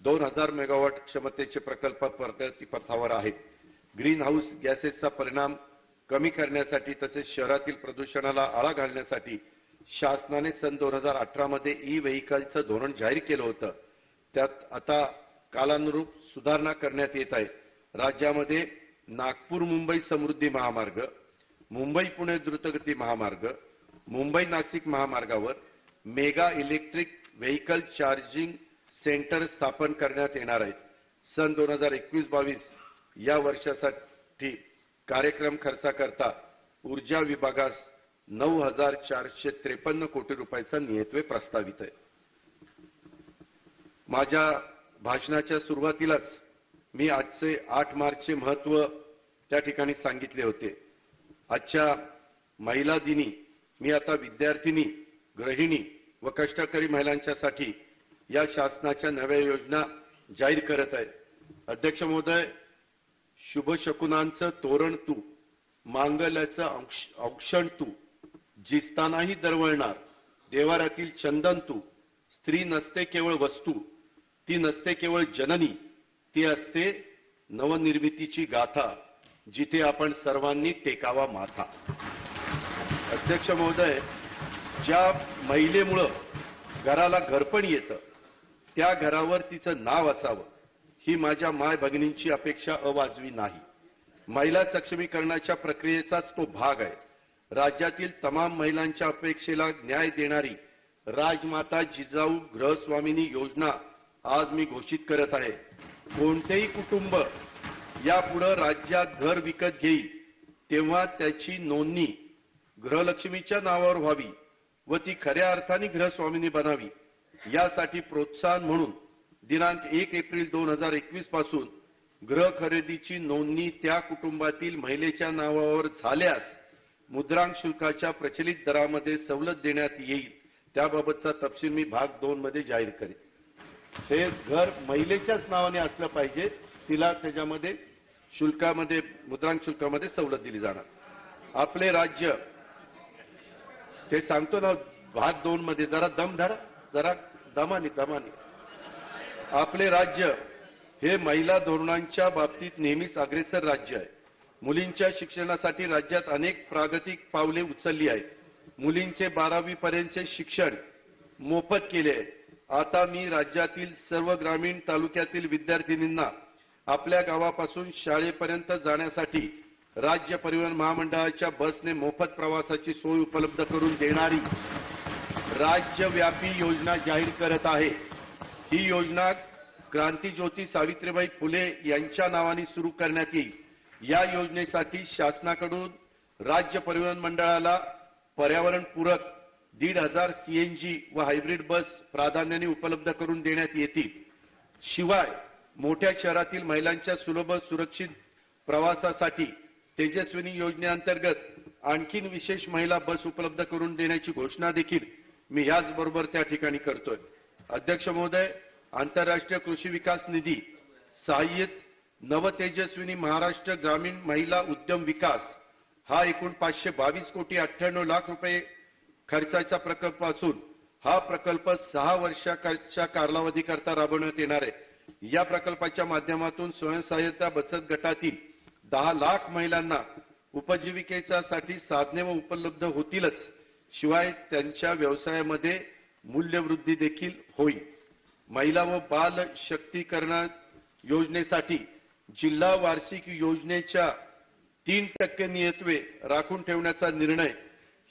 2000 megawatt क्षमतेचे प्रकल्प प्रगतीपथावर आहेत. ग्रीन हाऊस गॅसेसचा परिणाम कमी करण्यासाठी तसेच शहरातील प्रदूषणाला आळा घालण्यासाठी शासनाने सन 2018 मध्ये ई व्हेइकलचं धोरण जाहीर केलं होतं. त्यात आता कालानुरूप सुधारणा करण्यात येत आहे. राज्यामध्ये नागपूर मुंबई समृद्धी महामार्ग, मुंबई पुणे द्रुतगती महामार्ग, मुंबई नाशिक महामार्गावर mega electric vehicle charging centre स्थापन करण्यात येणार आहेत. सन 2021-22 या वर्षासाठी कार्यक्रम खर्चाकरता ऊर्जा विभागास 9,453 कोटी रुपयाचा नियतव्यय प्रस्तावित आहे. माझ्या भाषणाच्या सुरुवातीलाच मी आजचे 8 मार्चचे महत्त्व त्या ठिकाणी सांगितले होते. आजच्या महिला दिनी मी आता विद्यार्थिनी, गृहिणी व कष्टकरी महिलांच्यासाठी या शासनाच्या नव्या योजना जाहीर करत आहे. अध्यक्ष महोदय, शुभ शकुनांचं तोरण तू, मांगल्याचं औक्षण तू, जिस्तानाही दरवळणार देवाऱ्यातील चंदन तू. स्त्री नसते केवळ वस्तू, ती नसते केवळ जननी, ती असते नवनिर्मितीची गाथा, जिथे आपण सर्वांनी टेकावा माथा. अध्यक्ष महोदय, ज्या महिलेमुळे घराला घरपण येतं त्या घरावर तिचं नाव असावं ही माझ्या माय भगिनींची अपेक्षा अवाजवी नाही. महिला सक्षमीकरणाच्या प्रक्रियेचाच तो भाग आहे. राज्यातील तमाम महिलांच्या अपेक्षेला न्याय देणारी राजमाता जिजाऊ गृहस्वामिनी योजना आज मी घोषित करत आहे. कोणतेही कुटुंब यापुढे राज्यात घर विकत घेईल तेव्हा त्याची नोंदणी गृहलक्ष्मीच्या नावावर व्हावी व ती खऱ्या अर्थाने गृहस्वामिनी बनावी. यासाठी प्रोत्साहन म्हणून दिनांक 1 एप्रिल 2021 पासून गृह खरेदीची नोंदणी त्या कुटुंबातील महिलेच्या नावावर झाल्यास मुद्रांक शुल्काच्या प्रचलित दरामध्ये सवलत देण्यात येईल. त्याबाबतचा तपशील मी भाग 2 मध्ये जाहीर करेन. हे घर महिलेच्याच नावाने असलं पाहिजे, तिला त्याच्यामध्ये शुल्कामध्ये मुद्रांक शुल्कामध्ये सवलत दिली जाणार. आपले राज्य ते सांगतो ना भाग 2 मध्ये, जरा दम धरा, जरा दमानी. आपले राज्य हे महिला धोरणांच्या बाबतीत नेहमीच अग्रेसर राज्य आहे. मुलींच्या शिक्षणासाठी राज्यात अनेक प्रागतिक पावले उचलली आहेत. मुलींचे 12वी पर्यंतचे शिक्षण मोफत केले आहे. आता मी राज्यातील सर्व ग्रामीण तालुक्यातील विद्यार्थिनींना आपल्या गावापासून शाळेपर्यंत जाण्यासाठी राज्य परिवहन महामंडळाच्या बसने मोफत प्रवासाची सोय उपलब्ध करून देणारी राज्यव्यापी योजना जाहीर करत आहे. ही योजना क्रांतीज्योती सावित्रीबाई फुले यांच्या नावाने सुरू करण्यात येईल. या योजनेसाठी शासनाकडून राज्य परिवहन मंडळाला पर्यावरणपूरक 1,500 सीएनजी व हायब्रिड बस प्राधान्याने उपलब्ध करून देण्यात येतील. शिवाय मोठ्या शहरातील महिलांच्या सुलभ सुरक्षित प्रवासासाठी तेजस्विनी योजनेअंतर्गत आणखीन विशेष महिला बस उपलब्ध करून देण्याची घोषणा देखील मी याचबरोबर त्या ठिकाणी करतोय. अध्यक्ष महोदय, आंतरराष्ट्रीय कृषी विकास निधी सहाय्यित नवतेजस्विनी महाराष्ट्र ग्रामीण महिला उद्यम विकास हा एकूण 522 कोटी 98 लाख रुपये खर्चाचा प्रकल्प असून हा प्रकल्प 6 वर्षाच्या कालावधीकरता राबवण्यात येणार आहे. या प्रकल्पाच्या माध्यमातून स्वयंसहाय्यता बचत गटातील 10 लाख महिलांना उपजीविकेसाठी साधने व उपलब्ध होतीलच, शिवाय त्यांच्या व्यवसायामध्ये मूल्यवृद्धी देखील होईल. महिला व बाल शक्तीकरण योजनेसाठी जिल्हा वार्षिक योजनेच्या 3% नियतव्यय राखून ठेवण्याचा निर्णय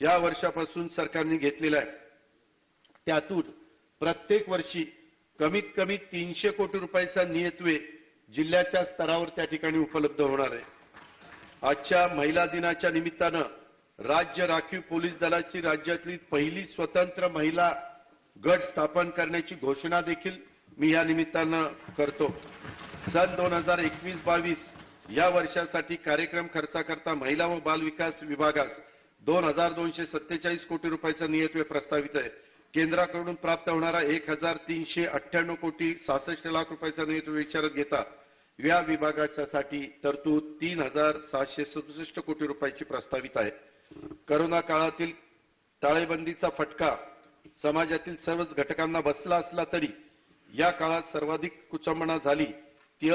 या वर्षापासून सरकारने घेतलेला आहे. त्यातून प्रत्येक वर्षी कमीत कमी 300 कोटी रुपयाचा नियतव्यय जिल्ह्याच्या स्तरावर त्या ठिकाणी उपलब्ध होणार आहे. आजच्या महिला दिनाच्या निमित्तानं राज्य राखीव पोलीस दलाची राज्यातली पहिली स्वतंत्र महिला गट स्थापन करण्याची घोषणा देखील मी या निमित्तानं करतो. सन 2021-22 या वर्षासाठी कार्यक्रम खर्चाकरता महिला व बाल विकास विभागास 2,247 कोटी रुपयाचा नियतव्यय प्रस्तावित आहे. केंद्राकडून प्राप्त होणारा 1,398 कोटी 66 लाख रुपयाचा नियतव्यय विचारात घेता या विभागासाठी तरतूद 3,767 कोटी रुपयाची प्रस्तावित आहे. करोना काळातील टाळेबंदीचा फटका समाजातील सर्वच घटकांना बसला असला तरी या काळात सर्वाधिक कुचंबना झाली ती